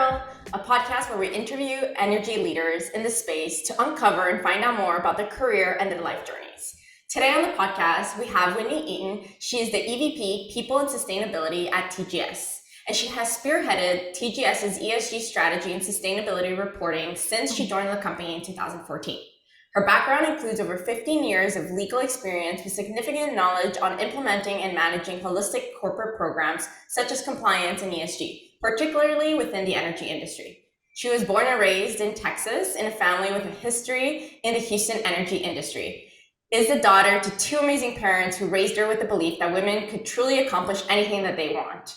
Girl, a podcast where we interview energy leaders in the space to uncover and find out more about their career and their life journeys. Today on the podcast, we have Whitney Eaton. She is the EVP, People and Sustainability at TGS, and she has spearheaded TGS's ESG strategy and sustainability reporting since she joined the company in 2014. Her background includes over 15 years of legal experience with significant knowledge on implementing and managing holistic corporate programs such as compliance and ESG, particularly within the energy industry. She was born and raised in Texas in a family with a history in the Houston energy industry. Is the daughter to two amazing parents who raised her with the belief that women could truly accomplish anything that they want.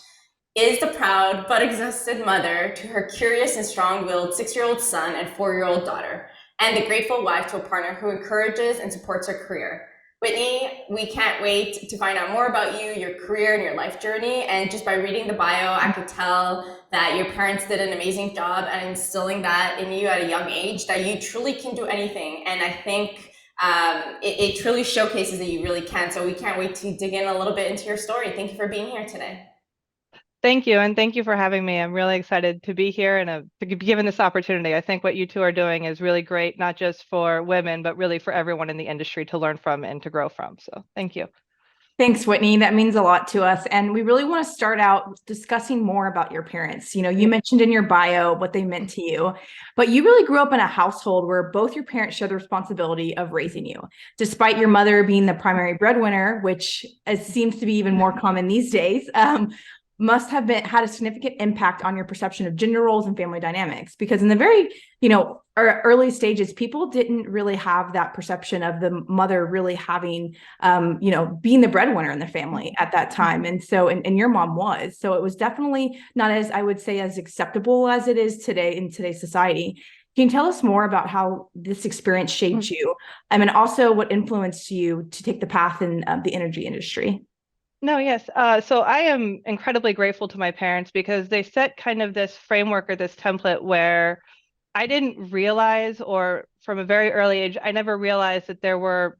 Is the proud but exhausted mother to her curious and strong-willed 6-year-old son and 4-year-old daughter, and the grateful wife to a partner who encourages and supports her career. Whitney, we can't wait to find out more about you, your career, and your life journey. And just by reading the bio, I could tell that your parents did an amazing job at instilling that in you at a young age, that you truly can do anything. And I think it truly showcases that you really can. So we can't wait to dig in a little bit into your story. Thank you for being here today. Thank you, and thank you for having me. I'm really excited to be here and to be given this opportunity. I think what you two are doing is really great, not just for women, but really for everyone in the industry to learn from and to grow from. So thank you. Thanks, Whitney. That means a lot to us. And we really want to start out discussing more about your parents. You mentioned in your bio what they meant to you, but you really grew up in a household where both your parents share the responsibility of raising you. Despite your mother being the primary breadwinner, which seems to be even more common these days, must have had a significant impact on your perception of gender roles and family dynamics, because in the very early stages, people didn't really have that perception of the mother really having being the breadwinner in the family at that time. And so and your mom was, so it was definitely not, as I would say, as acceptable as it is today in today's society. Can you tell us more about how this experience shaped you, and also what influenced you to take the path in the energy industry? No, yes. So I am incredibly grateful to my parents because they set kind of this framework or this template where I didn't realize, or from a very early age, I never realized that there were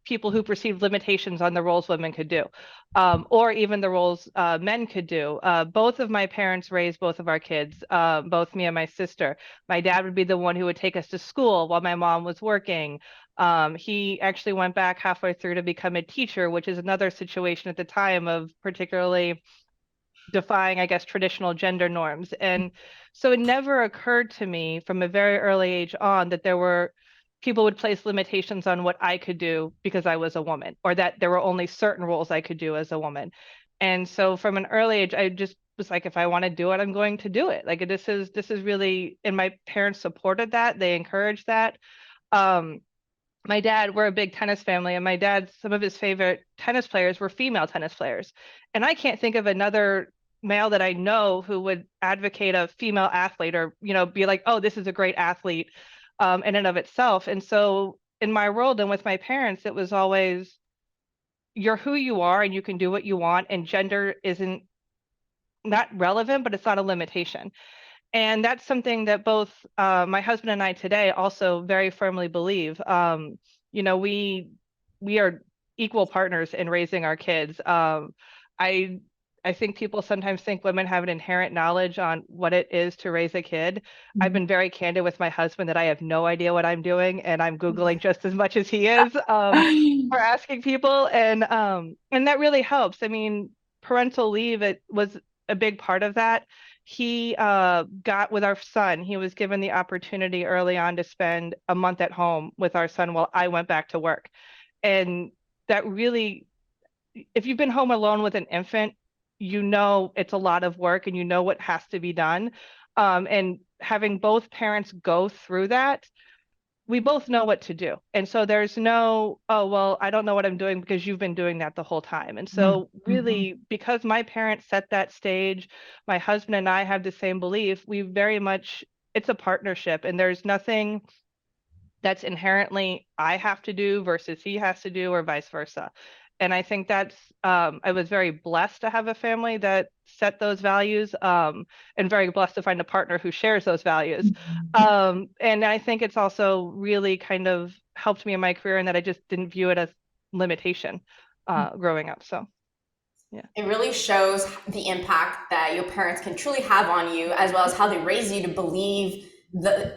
people who perceived limitations on the roles women could do, or even the roles men could do. Both of my parents raised both of our kids, both me and my sister. My dad would be the one who would take us to school while my mom was working. He actually went back halfway through to become a teacher, which is another situation at the time of particularly defying, I guess, traditional gender norms. And so it never occurred to me from a very early age on that there were people would place limitations on what I could do because I was a woman, or that there were only certain roles I could do as a woman. And so from an early age, I just was like, if I want to do it, I'm going to do it. Like this is really, and my parents supported that. They encouraged that. My dad, we're a big tennis family, and my dad, some of his favorite tennis players were female tennis players. And I can't think of another male that I know who would advocate a female athlete, or, be like, oh, this is a great athlete in and of itself. And so in my world and with my parents, it was always, you're who you are and you can do what you want. And gender isn't not relevant, but it's not a limitation. And that's something that both my husband and I today also very firmly believe. We are equal partners in raising our kids. I think people sometimes think women have an inherent knowledge on what it is to raise a kid. I've been very candid with my husband that I have no idea what I'm doing, and I'm Googling just as much as he is, or asking people, and that really helps. I mean, parental leave, it was a big part of that. He got with our son, he was given the opportunity early on to spend a month at home with our son while I went back to work. And that really, if you've been home alone with an infant, it's a lot of work, and what has to be done. And having both parents go through that, we both know what to do. And so there's no, oh, well, I don't know what I'm doing because you've been doing that the whole time. And so really, because my parents set that stage, my husband and I have the same belief, we very much, it's a partnership, and there's nothing that's inherently I have to do versus he has to do, or vice versa. And I think that's, I was very blessed to have a family that set those values, and very blessed to find a partner who shares those values. And I think it's also really kind of helped me in my career in that I just didn't view it as limitation growing up. So, It really shows the impact that your parents can truly have on you, as well as how they raise you to believe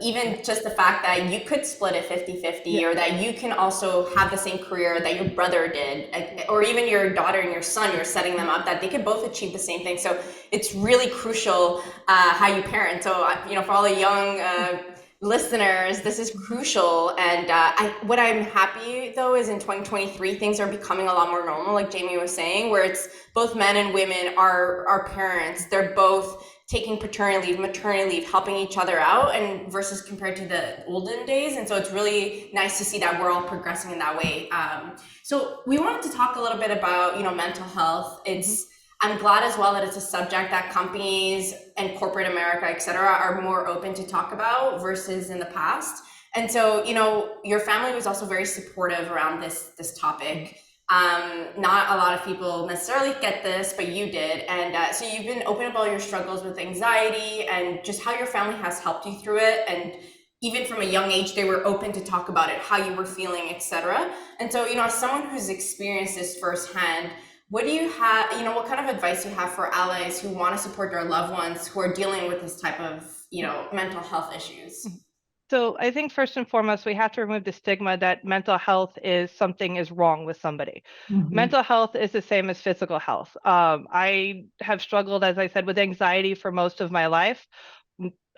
even just the fact that you could split it 50-50, or that you can also have the same career that your brother did, or even your daughter and your son, you're setting them up that they could both achieve the same thing. So it's really crucial how you parent. So, for all the young listeners, this is crucial. And what I'm happy though is in 2023, things are becoming a lot more normal, like Jamie was saying, where it's both men and women are parents. They're both taking paternity leave, maternity leave, helping each other out, and versus compared to the olden days. And so it's really nice to see that we're all progressing in that way. So we wanted to talk a little bit about, mental health. I'm glad as well that it's a subject that companies and corporate America, et cetera, are more open to talk about versus in the past. And so, your family was also very supportive around this topic. Not a lot of people necessarily get this, but you did. And so you've been open about your struggles with anxiety and just how your family has helped you through it. And even from a young age, they were open to talk about it, how you were feeling, etc. And so, as someone who's experienced this firsthand, what do you have, what kind of advice you have for allies who want to support their loved ones who are dealing with this type of, mental health issues? So I think first and foremost, we have to remove the stigma that mental health is something is wrong with somebody. Mental health is the same as physical health. I have struggled, as I said, with anxiety for most of my life.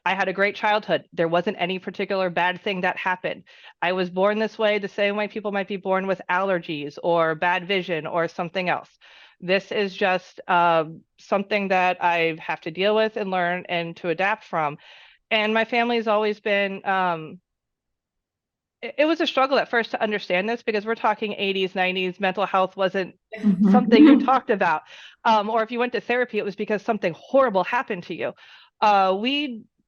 I had a great childhood. There wasn't any particular bad thing that happened. I was born this way, the same way people might be born with allergies or bad vision or something else. This is just something that I have to deal with and learn and to adapt from. And my family has always been, it was a struggle at first to understand this, because we're talking 80s, 90s, mental health wasn't something you talked about. Or if you went to therapy, it was because something horrible happened to you.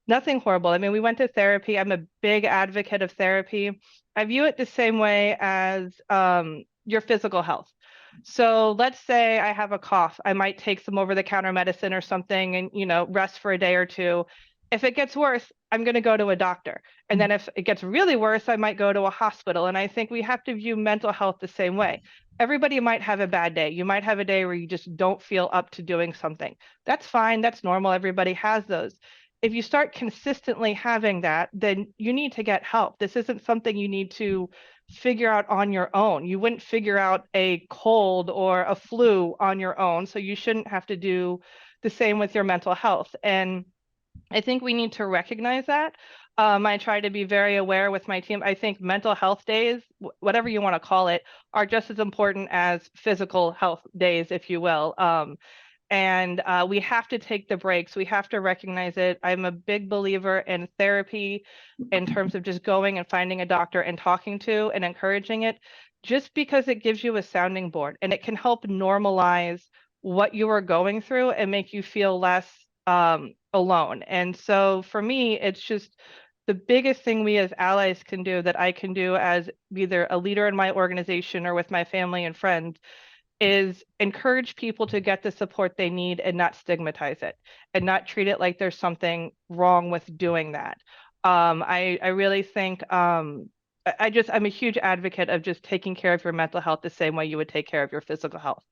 Nothing horrible. I mean, we went to therapy. I'm a big advocate of therapy. I view it the same way as your physical health. So let's say I have a cough. I might take some over-the-counter medicine or something and, rest for a day or two. If it gets worse, I'm going to go to a doctor. And then if it gets really worse, I might go to a hospital. And I think we have to view mental health the same way. Everybody might have a bad day. You might have a day where you just don't feel up to doing something. That's fine. That's normal. Everybody has those. If you start consistently having that, then you need to get help. This isn't something you need to figure out on your own. You wouldn't figure out a cold or a flu on your own. So you shouldn't have to do the same with your mental health. And I think we need to recognize that. I try to be very aware with my team. I think mental health days, whatever you want to call it, are just as important as physical health days, if you will. And we have to take the breaks. We have to recognize it. I'm a big believer in therapy in terms of just going and finding a doctor and talking to and encouraging it, just because it gives you a sounding board and it can help normalize what you are going through and make you feel less alone. And so for me, it's just the biggest thing we as allies can do, that I can do as either a leader in my organization or with my family and friends, is encourage people to get the support they need and not stigmatize it and not treat it like there's something wrong with doing that. I really think I'm a huge advocate of just taking care of your mental health the same way you would take care of your physical health.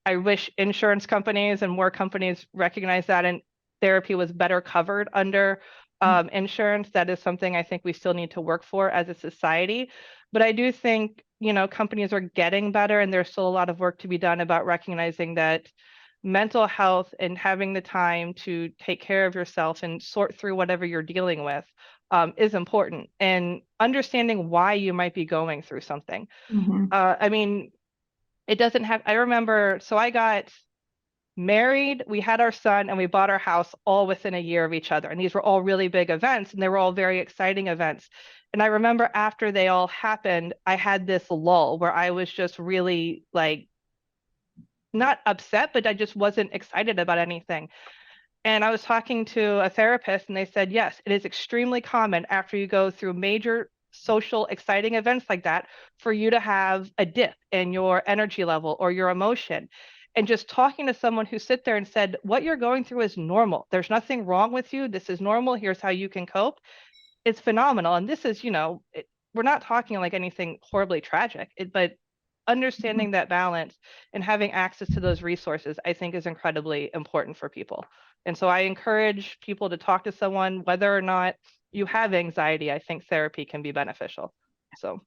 I wish insurance companies and more companies recognize that, and therapy was better covered under insurance. That is something I think we still need to work for as a society. But I do think, companies are getting better, and there's still a lot of work to be done about recognizing that mental health and having the time to take care of yourself and sort through whatever you're dealing with is important, and understanding why you might be going through something. I mean, it doesn't have, I remember, so I got married, we had our son, and we bought our house all within a year of each other. And these were all really big events, and they were all very exciting events. And I remember after they all happened, I had this lull where I was just really not upset, but I just wasn't excited about anything. And I was talking to a therapist, and they said, yes, it is extremely common after you go through major social exciting events like that for you to have a dip in your energy level or your emotion. And just talking to someone who sit there and said, what you're going through is normal. There's nothing wrong with you. This is normal. Here's how you can cope. It's phenomenal. And this is, we're not talking like anything horribly tragic, but understanding that balance and having access to those resources, I think, is incredibly important for people. And so I encourage people to talk to someone, whether or not you have anxiety. I think therapy can be beneficial. So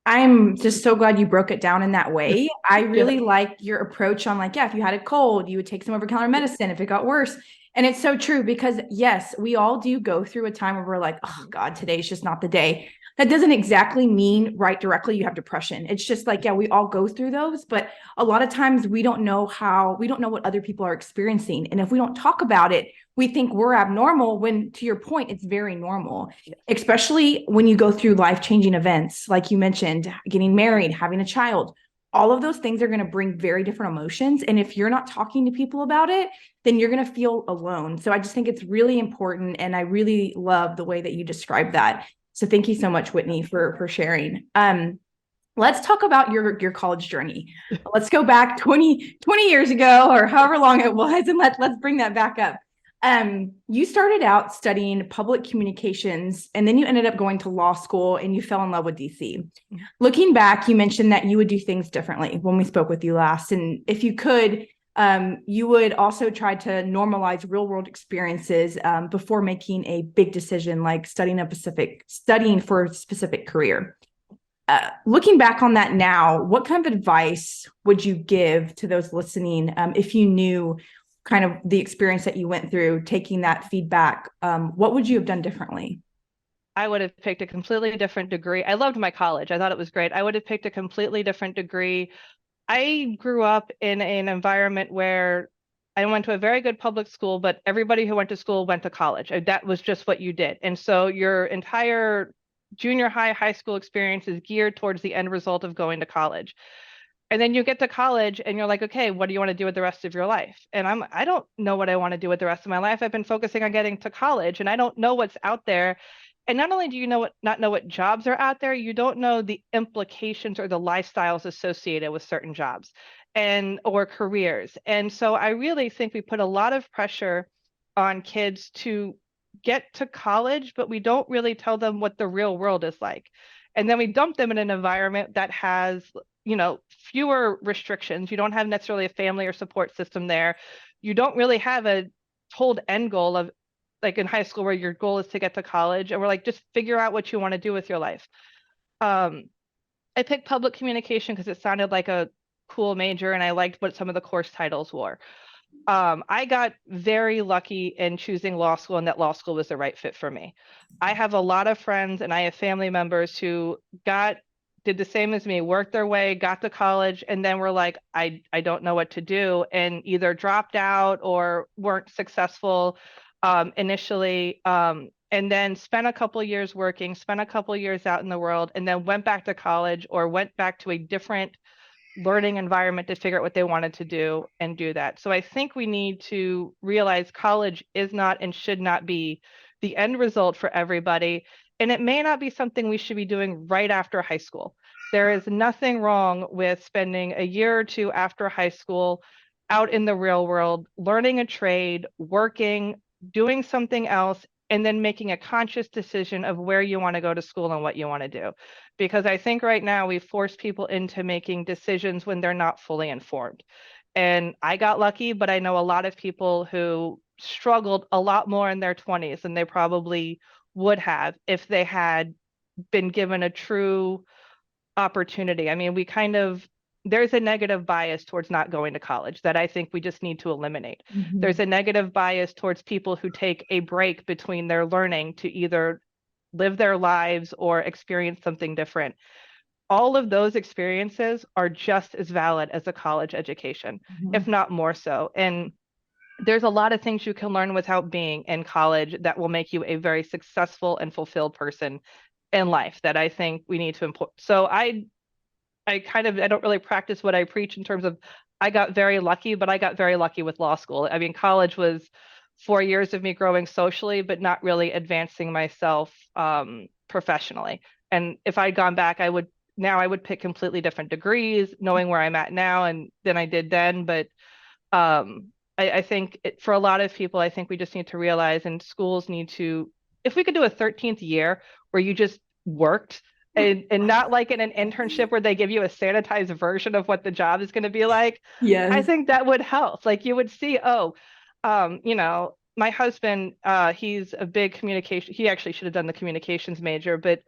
I'm just so glad you broke it down in that way. I really like your approach on like, yeah, if you had a cold, you would take some over-the-counter medicine if it got worse. And it's so true because yes, we all do go through a time where we're like, oh God, today's just not the day. That doesn't exactly mean right directly you have depression. It's just like, yeah, we all go through those, but a lot of times we don't know what other people are experiencing. And if we don't talk about it, we think we're abnormal when, to your point, it's very normal, especially when you go through life-changing events, like you mentioned, getting married, having a child. All of those things are going to bring very different emotions. And if you're not talking to people about it, then you're going to feel alone. So I just think it's really important. And I really love the way that you describe that. So thank you so much, Whitney, for sharing. Let's talk about your college journey. Let's go back 20 years ago or however long it was, and let's bring that back up. You started out studying public communications, and then you ended up going to law school, and you fell in love with DC. Looking back, you mentioned that you would do things differently when we spoke with you last, and if you could, you would also try to normalize real world experiences before making a big decision like studying for a specific career. Looking back on that now, what kind of advice would you give to those listening if you knew kind of the experience that you went through, taking that feedback? What would you have done differently? I would have picked a completely different degree. I loved my college. I thought it was great. I would have picked a completely different degree. I grew up in an environment where I went to a very good public school, but everybody who went to school went to college. That was just what you did. And so your entire junior high school experience is geared towards the end result of going to college. And then you get to college and you're like, okay, what do you want to do with the rest of your life? And I don't know what I want to do with the rest of my life. I've been focusing on getting to college and I don't know what's out there. And not only do you not know what jobs are out there, you don't know the implications or the lifestyles associated with certain jobs or careers. And so I really think we put a lot of pressure on kids to get to college, but we don't really tell them what the real world is like. And then we dump them in an environment that has, fewer restrictions. You don't have necessarily a family or support system there. You don't really have a told end goal of like in high school where your goal is to get to college, and we're like, just figure out what you want to do with your life. I picked public communication because it sounded like a cool major and I liked what some of the course titles were. I got very lucky in choosing law school and that law school was the right fit for me. I have a lot of friends and I have family members who did the same as me, worked their way, got to college, and then were like, I don't know what to do, and either dropped out or weren't successful initially, and then spent a couple of years working, spent a couple of years out in the world, and then went back to college or went back to a different learning environment to figure out what they wanted to do and do that. So I think we need to realize college is not and should not be the end result for everybody. And it may not be something we should be doing right after high school. There is nothing wrong with spending a year or two after high school out in the real world, learning a trade, working, doing something else, and then making a conscious decision of where you want to go to school and what you want to do. Because I think right now we force people into making decisions when they're not fully informed. And I got lucky, but I know a lot of people who struggled a lot more in their 20s than they probably would have if they had been given a true opportunity. I mean, there's a negative bias towards not going to college that I think we just need to eliminate. Mm-hmm. There's a negative bias towards people who take a break between their learning to either live their lives or experience something different. All of those experiences are just as valid as a college education, mm-hmm. if not more so. And there's a lot of things you can learn without being in college that will make you a very successful and fulfilled person in life that I think we need to import. So I don't really practice what I preach in terms of I got very lucky, but I got very lucky with law school. I mean, college was 4 years of me growing socially, but not really advancing myself professionally. And if I'd gone back, I would pick completely different degrees, knowing where I'm at now and than I did then. But I think for a lot of people, I think we just need to realize, and schools need to, if we could do a 13th year where you just worked and not like in an internship where they give you a sanitized version of what the job is going to be like. I Yes. think that would help. Like you would see, my husband, he's a big communication. He actually should have done the communications major, but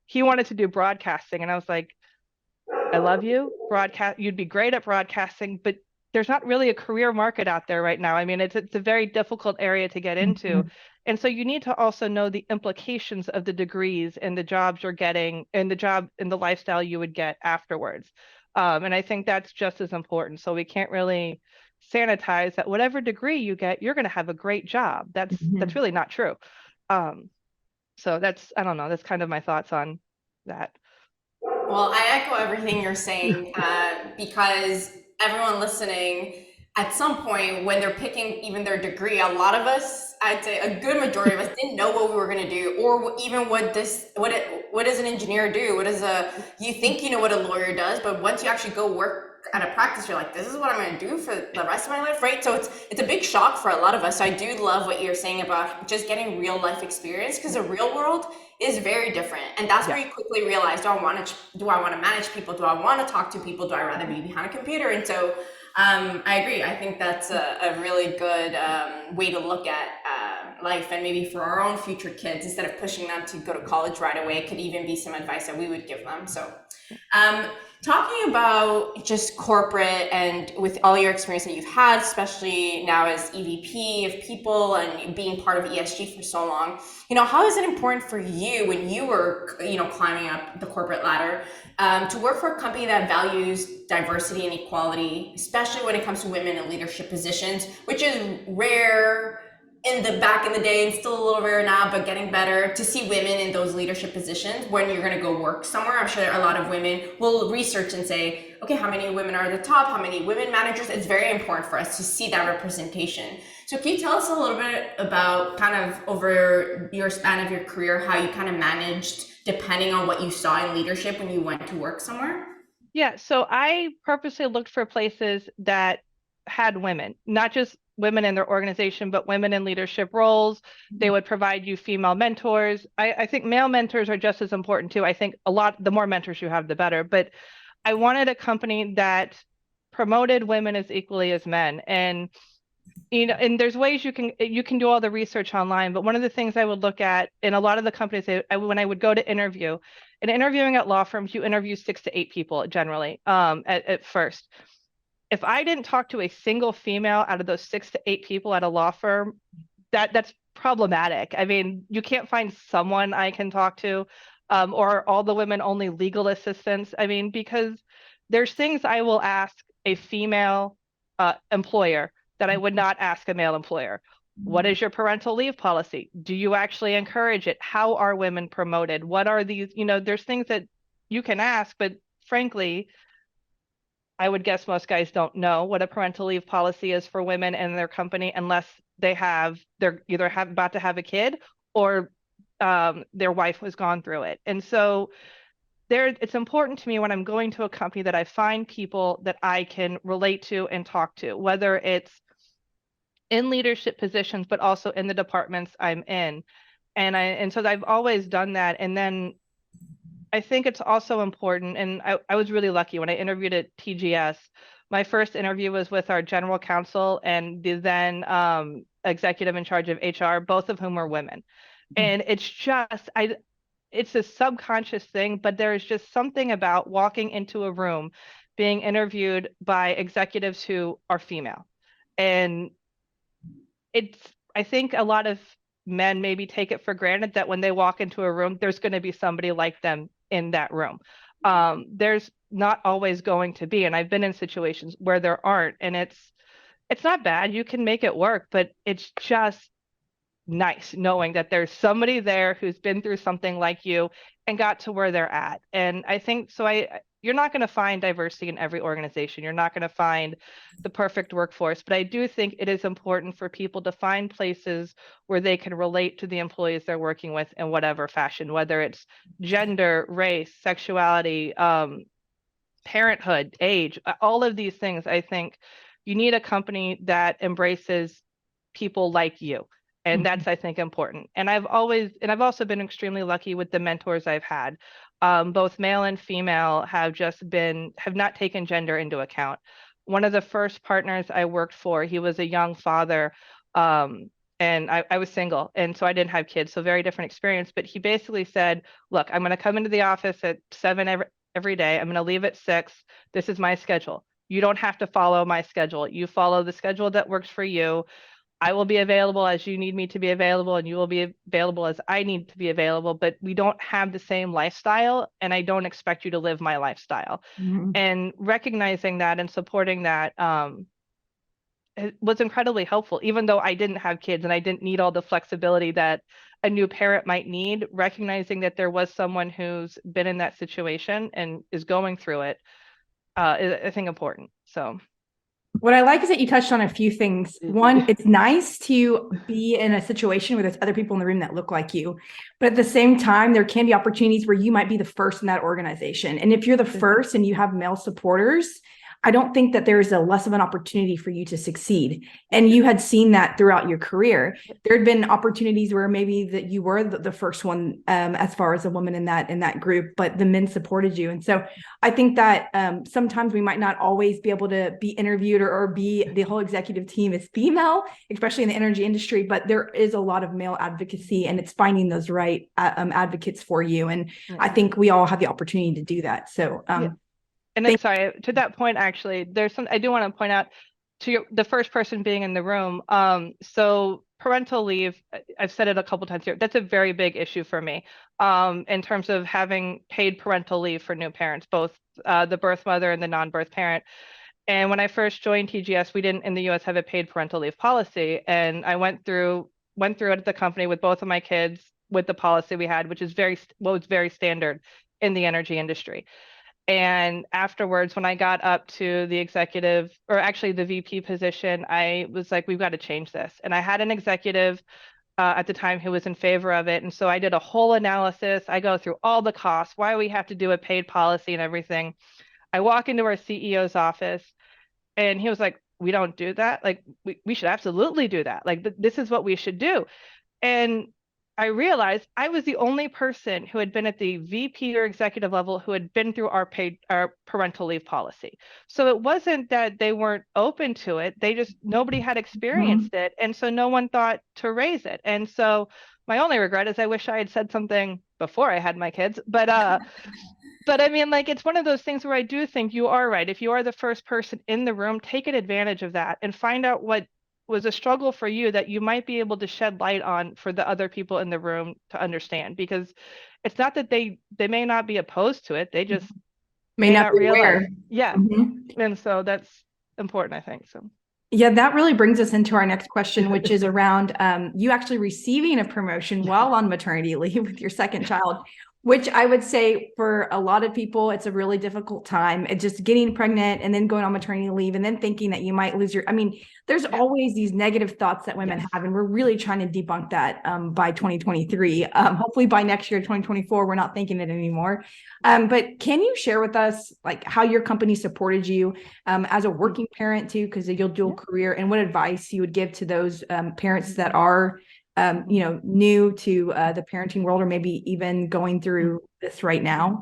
he wanted to do broadcasting. And I was like, I love you. You'd be great at broadcasting, but there's not really a career market out there right now. I mean, it's a very difficult area to get into. Mhm. And so you need to also know the implications of the degrees and the jobs you're getting and the job and the lifestyle you would get afterwards. And I think that's just as important. So we can't really sanitize that whatever degree you get, you're going to have a great job. That's Mhm. really not true. So I don't know, that's kind of my thoughts on that. Well, I echo everything you're saying because everyone listening, at some point when they're picking even their degree, a lot of us, I'd say a good majority of us, didn't know what we were going to do, or even what does an engineer do? You think you know what a lawyer does, but once you actually go work at a practice, you're like, this is what I'm going to do for the rest of my life, right? So it's a big shock for a lot of us. So I do love what you're saying about just getting real life experience, because the real world is very different, and that's where Yeah. you quickly realize, do I want to manage people, do I want to talk to people, do I rather be behind a computer? And so I agree. I think that's a really good way to look at life, and maybe for our own future kids, instead of pushing them to go to college right away, it could even be some advice that we would give them. So um, talking about just corporate and with all your experience that you've had, especially now as EVP of people and being part of ESG for so long, how is it important for you when you were, climbing up the corporate ladder, to work for a company that values diversity and equality, especially when it comes to women in leadership positions, which is rare back in the day and still a little rare now, but getting better to see women in those leadership positions when you're going to go work somewhere. I'm sure a lot of women will research and say, okay, how many women are at the top? How many women managers? It's very important for us to see that representation. So can you tell us a little bit about kind of over your span of your career, how you kind of managed depending on what you saw in leadership when you went to work somewhere? Yeah, so I purposely looked for places that had women, not just women in their organization, but women in leadership roles. They would provide you female mentors. I think male mentors are just as important too. I think the more mentors you have, the better. But I wanted a company that promoted women as equally as men. And there's ways you can do all the research online, but one of the things I would look at in a lot of the companies, when I would go to interview, and interviewing at law firms, you interview 6 to 8 people generally, at first. If I didn't talk to a single female out of those 6 to 8 people at a law firm, that's problematic. I mean, you can't find someone I can talk to, or all the women only legal assistants. I mean, because there's things I will ask a female employer that I would not ask a male employer. What is your parental leave policy? Do you actually encourage it? How are women promoted? What are these? There's things that you can ask, but frankly, I would guess most guys don't know what a parental leave policy is for women in their company unless they're either about to have a kid, or their wife was gone through it. And so it's important to me when I'm going to a company that I find people that I can relate to and talk to, whether it's in leadership positions, but also in the departments I'm in. And so I've always done that. And then I think it's also important, and I was really lucky when I interviewed at TGS. My first interview was with our general counsel and the then executive in charge of HR, both of whom were women. And it's a subconscious thing, but there is just something about walking into a room, being interviewed by executives who are female. And I think a lot of men maybe take it for granted that when they walk into a room, there's going to be somebody like them in that room. There's not always going to be, and I've been in situations where there aren't, and it's not bad. You can make it work, but it's just nice knowing that there's somebody there who's been through something like you and got to where they're at. And I think so. You're not going to find diversity in every organization. You're not going to find the perfect workforce, but I do think it is important for people to find places where they can relate to the employees they're working with in whatever fashion, whether it's gender, race, sexuality, parenthood, age, all of these things. I think you need a company that embraces people like you. And that's, I think, important. And I've also been extremely lucky with the mentors I've had. both male and female have not taken gender into account. One of the first partners I worked for, he was a young father, and I was single, and so I didn't have kids, so very different experience. But he basically said, look, I'm going to come into the office at 7 every day. I'm going to leave at 6. This is my schedule. You don't have to follow my schedule. You follow the schedule that works for you. I will be available as you need me to be available, and you will be available as I need to be available, but we don't have the same lifestyle, and I don't expect you to live my lifestyle. Mm-hmm. And recognizing that and supporting that it was incredibly helpful, even though I didn't have kids and I didn't need all the flexibility that a new parent might need. Recognizing that there was someone who's been in that situation and is going through it is, I think, important. So what I like is that you touched on a few things. One, it's nice to be in a situation where there's other people in the room that look like you, but at the same time, there can be opportunities where you might be the first in that organization. And if you're the first and you have male supporters, I don't think that there's a less of an opportunity for you to succeed. And you had seen that throughout your career. There had been opportunities where maybe that you were the first one as far as a woman in that group, but the men supported you. And so I think that sometimes we might not always be able to be interviewed or be the whole executive team is female, especially in the energy industry, but there is a lot of male advocacy, and it's finding those right advocates for you. And I think we all have the opportunity to do that. So and then, sorry, to that point, actually, I do want to point out to the first person being in the room. So parental leave, I've said it a couple times here, that's a very big issue for me in terms of having paid parental leave for new parents, both the birth mother and the non-birth parent. And when I first joined TGS, we didn't in the US have a paid parental leave policy. And I went through it at the company with both of my kids with the policy we had, which is was very standard in the energy industry. And afterwards, when I got up to the executive, or actually the VP position, I was like, we've got to change this. And I had an executive at the time who was in favor of it. And so I did a whole analysis. I go through all the costs, why we have to do a paid policy and everything. I walk into our CEO's office and he was like, we don't do that. Like, we should absolutely do that. Like, this is what we should do. And I realized I was the only person who had been at the VP or executive level who had been through our parental leave policy. So it wasn't that they weren't open to it. Nobody had experienced it. And so no one thought to raise it. And so my only regret is I wish I had said something before I had my kids. But I mean, like, it's one of those things where I do think you are right. If you are the first person in the room, take advantage of that and find out what was a struggle for you that you might be able to shed light on for the other people in the room to understand, because it's not that they may not be opposed to it, they just may not realize. Yeah. And so that's important, I think. So yeah, that really brings us into our next question, which is around you actually receiving a promotion while on maternity leave with your second child, which I would say for a lot of people, it's a really difficult time. It's just getting pregnant and then going on maternity leave and then thinking that you might lose there's always these negative thoughts that women have, and we're really trying to debunk that by 2023. Hopefully by next year, 2024, we're not thinking it anymore. But can you share with us like how your company supported you as a working parent too, because you'll dual career, and what advice you would give to those parents that are new to the parenting world, or maybe even going through this right now?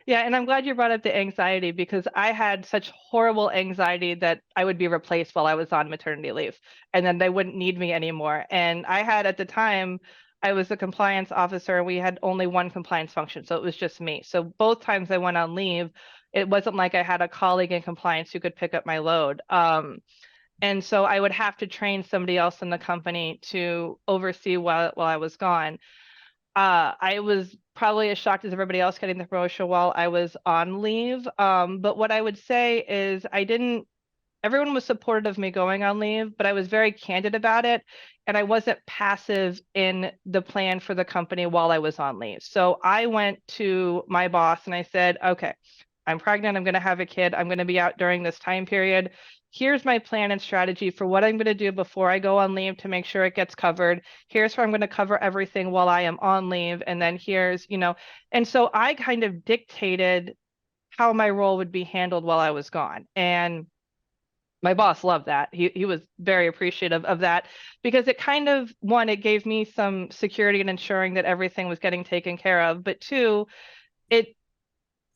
Yeah, and I'm glad you brought up the anxiety, because I had such horrible anxiety that I would be replaced while I was on maternity leave, and then they wouldn't need me anymore. And I had, at the time, I was the compliance officer, and we had only one compliance function, so it was just me. So both times I went on leave, it wasn't like I had a colleague in compliance who could pick up my load. And so I would have to train somebody else in the company to oversee while I was gone. I was probably as shocked as everybody else getting the promotion while I was on leave. But what I would say is everyone was supportive of me going on leave, but I was very candid about it. And I wasn't passive in the plan for the company while I was on leave. So I went to my boss and I said, okay, I'm pregnant, I'm going to have a kid, I'm going to be out during this time period. Here's my plan and strategy for what I'm going to do before I go on leave to make sure it gets covered. Here's where I'm going to cover everything while I am on leave. And then here's, and so I kind of dictated how my role would be handled while I was gone. And my boss loved that. He was very appreciative of that, because it kind of, one, it gave me some security in ensuring that everything was getting taken care of. But two, it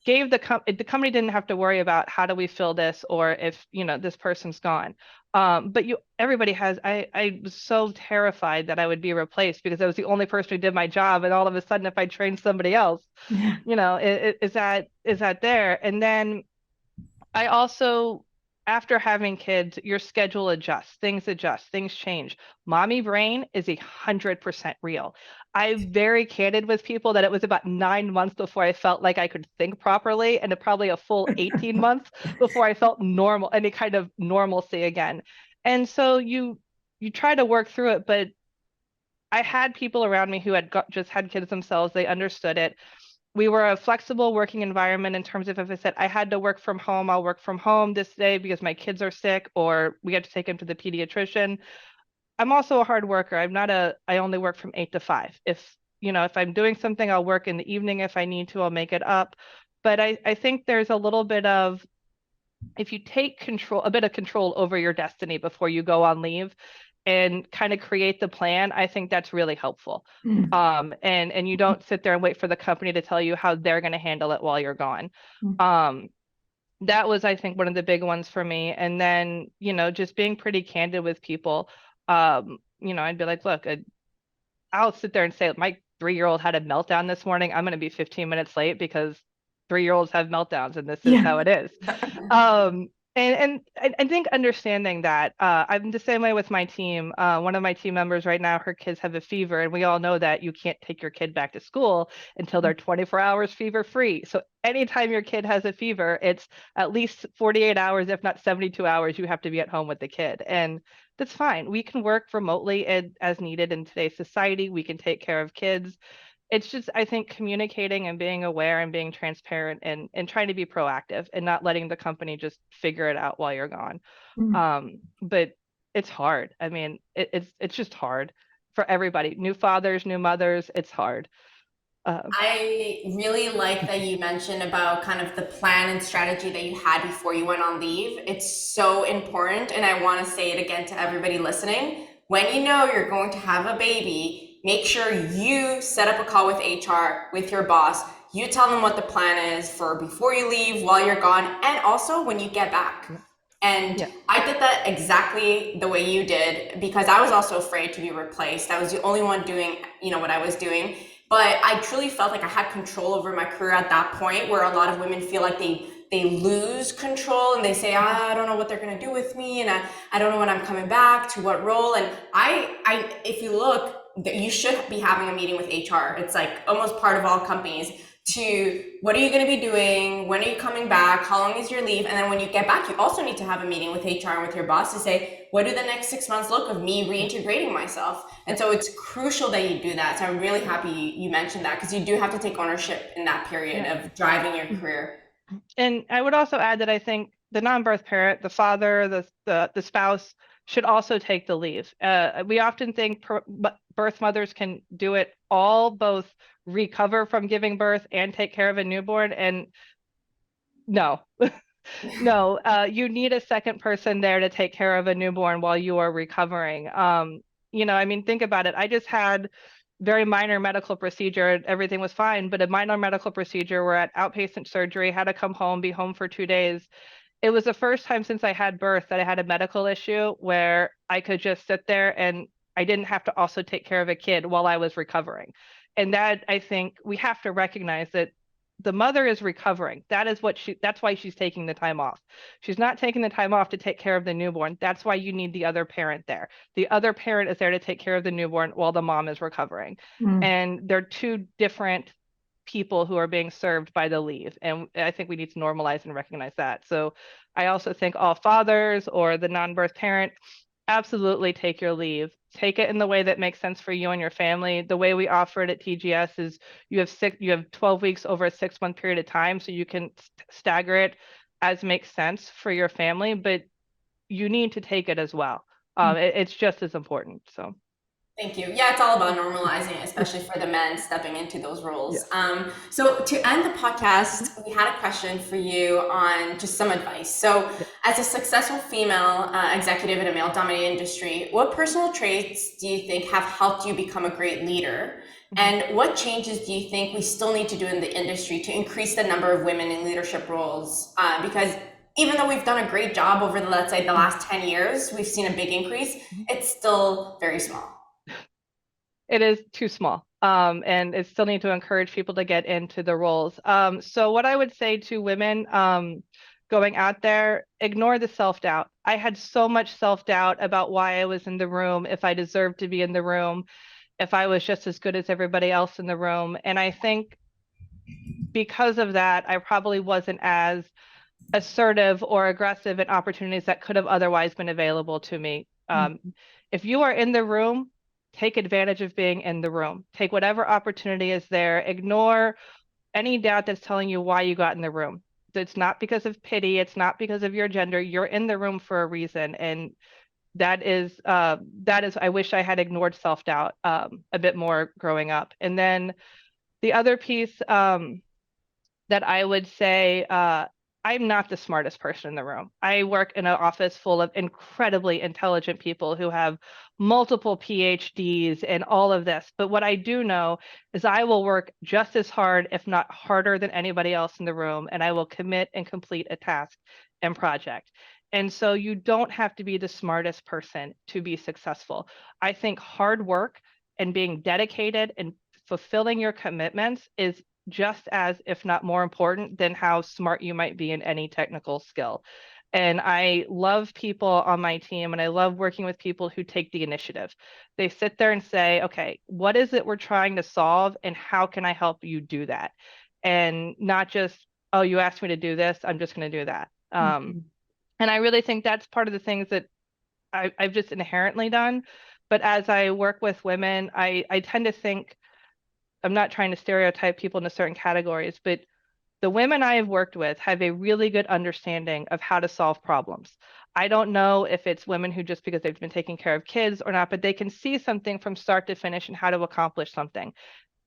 gave the company didn't have to worry about how do we fill this or if this person's gone. But everybody has. I was so terrified that I would be replaced because I was the only person who did my job, and all of a sudden, if I trained somebody else, Yeah. is that there? And then I also, after having kids, your schedule adjusts, things change. Mommy brain is 100% real. I'm very candid with people that it was about 9 months before I felt like I could think properly, and probably a full 18 months before I felt normal, any kind of normalcy again. And so you try to work through it, but I had people around me who just had kids themselves. They understood it. We were a flexible working environment in terms of if I said I had to work from home, I'll work from home this day because my kids are sick or we have to take them to the pediatrician. I'm also a hard worker. I only work from 8 to 5. If I'm doing something, I'll work in the evening. If I need to, I'll make it up. But I think there's a little bit of, if you take a bit of control over your destiny before you go on leave and kind of create the plan, I think that's really helpful. And you don't sit there and wait for the company to tell you how they're going to handle it while you're gone. That was, I think, one of the big ones for me. And then, just being pretty candid with people. I'd be like, look, I'll sit there and say, my 3-year-old had a meltdown this morning. I'm going to be 15 minutes late because 3-year-olds have meltdowns and this is how it is. And I think understanding that, I'm the same way with my team. One of my team members right now, her kids have a fever, and we all know that you can't take your kid back to school until they're 24 hours fever free. So anytime your kid has a fever, it's at least 48 hours, if not 72 hours, you have to be at home with the kid. And that's fine. We can work remotely as needed in today's society. We can take care of kids. It's just, I think, communicating and being aware and being transparent and trying to be proactive and not letting the company just figure it out while you're gone. But it's hard. I mean, it's just hard for everybody. New fathers, new mothers, it's hard. I really like that you mentioned about kind of the plan and strategy that you had before you went on leave. It's so important. And I want to say it again to everybody listening. When you know you're going to have a baby, make sure you set up a call with HR, with your boss. You tell them what the plan is for before you leave, while you're gone, and also when you get back. And I did that exactly the way you did because I was also afraid to be replaced. I was the only one doing, what I was doing. But I truly felt like I had control over my career at that point, where a lot of women feel like they lose control and they say, I don't know what they're going to do with me, and I don't know when I'm coming back to what role. And I if you look, you should be having a meeting with HR. It's like almost part of all companies to what are you going to be doing? When are you coming back? How long is your leave? And then when you get back, you also need to have a meeting with HR and with your boss to say, what do the next 6 months look of me reintegrating myself? And so it's crucial that you do that. So I'm really happy you mentioned that because you do have to take ownership in that period of driving your career. And I would also add that I think the non-birth parent, the father, the spouse should also take the leave. We often think birth mothers can do it all, both recover from giving birth and take care of a newborn. And no, no, you need a second person there to take care of a newborn while you are recovering. Think about it. I just had very minor medical procedure. Everything was fine, but a minor medical procedure. We're at outpatient surgery, had to come home, be home for 2 days. It was the first time since I had birth that I had a medical issue where I could just sit there and I didn't have to also take care of a kid while I was recovering. And that, I think we have to recognize that the mother is recovering. That's why she's taking the time off. She's not taking the time off to take care of the newborn. That's why you need the other parent there. The other parent is there to take care of the newborn while the mom is recovering. And they're two different people who are being served by the leave. And I think we need to normalize and recognize that. So I also think all fathers or the non-birth parent, absolutely take your leave. Take it in the way that makes sense for you and your family. The way we offer it at TGS is you have 12 weeks over a 6-month period of time, so you can stagger it as makes sense for your family, but you need to take it as well. It's just as important. So. Thank you. Yeah, it's all about normalizing, especially for the men stepping into those roles. So to end the podcast, we had a question for you on just some advice. So as a successful female executive in a male-dominated industry, what personal traits do you think have helped you become a great leader? And what changes do you think we still need to do in the industry to increase the number of women in leadership roles? Because even though we've done a great job over the, let's say, the last 10 years, we've seen a big increase, it's still very small. It is too small. And it still need to encourage people to get into the roles. So what I would say to women going out there, ignore the self-doubt. I had so much self-doubt about why I was in the room, if I deserved to be in the room, if I was just as good as everybody else in the room. And I think because of that, I probably wasn't as assertive or aggressive in opportunities that could have otherwise been available to me. If you are in the room, take advantage of being in the room. Take whatever opportunity is there. Ignore any doubt that's telling you why you got in the room. It's not because of pity. It's not because of your gender. You're in the room for a reason. And that is, I wish I had ignored self-doubt a bit more growing up. And then the other piece that I would say, I'm not the smartest person in the room. I work in an office full of incredibly intelligent people who have multiple PhDs and all of this. But what I do know is I will work just as hard, if not harder than anybody else in the room, and I will commit and complete a task and project. And so you don't have to be the smartest person to be successful. I think hard work and being dedicated and fulfilling your commitments is just as, if not more important than how smart you might be in any technical skill. And I love people on my team, and I love working with people who take the initiative. They sit there and say, okay, what is it we're trying to solve, and how can I help you do that? And not just, oh, you asked me to do this, I'm just going to do that. And I really think that's part of the things that I've just inherently done. But as I work with women, I tend to think, I'm not trying to stereotype people into certain categories, but the women I have worked with have a really good understanding of how to solve problems. I don't know if it's women who, just because they've been taking care of kids or not, but they can see something from start to finish and how to accomplish something.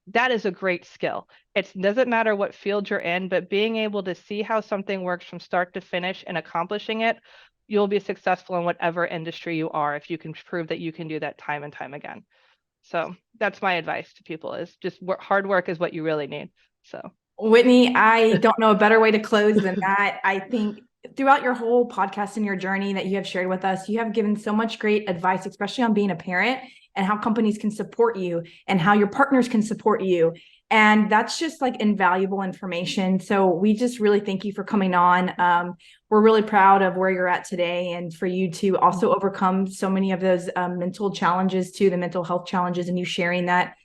That is a great skill. It doesn't matter what field you're in, but being able to see how something works from start to finish and accomplishing it, you'll be successful in whatever industry you are if you can prove that you can do that time and time again. So that's my advice to people, is just hard work is what you really need. So Whitney, I don't know a better way to close than that. I think throughout your whole podcast and your journey that you have shared with us, you have given so much great advice, especially on being a parent and how companies can support you and how your partners can support you. And that's just like invaluable information. So we just really thank you for coming on. We're really proud of where you're at today, and for you to also overcome so many of those mental challenges too, the mental health challenges, and you sharing that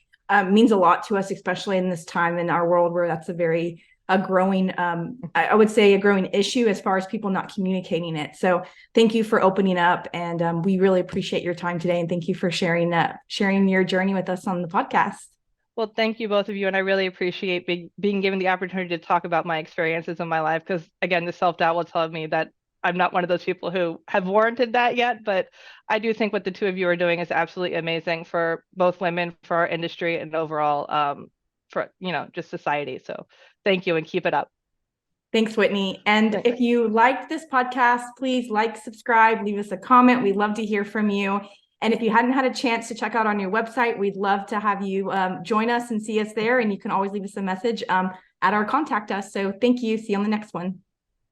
means a lot to us, especially in this time in our world where that's a growing, I would say a growing issue as far as people not communicating it. So thank you for opening up, and we really appreciate your time today. And thank you for sharing your journey with us on the podcast. Well, thank you both of you. And I really appreciate being given the opportunity to talk about my experiences in my life, because again, the self-doubt will tell me that I'm not one of those people who have warranted that yet, but I do think what the two of you are doing is absolutely amazing for both women, for our industry, and overall for, just society. So thank you, and keep it up. Thanks, Whitney. And if you liked this podcast, please like, subscribe, leave us a comment. We'd love to hear from you. And if you hadn't had a chance to check out on your website, we'd love to have you join us and see us there. And you can always leave us a message at our contact us. So thank you. See you on the next one.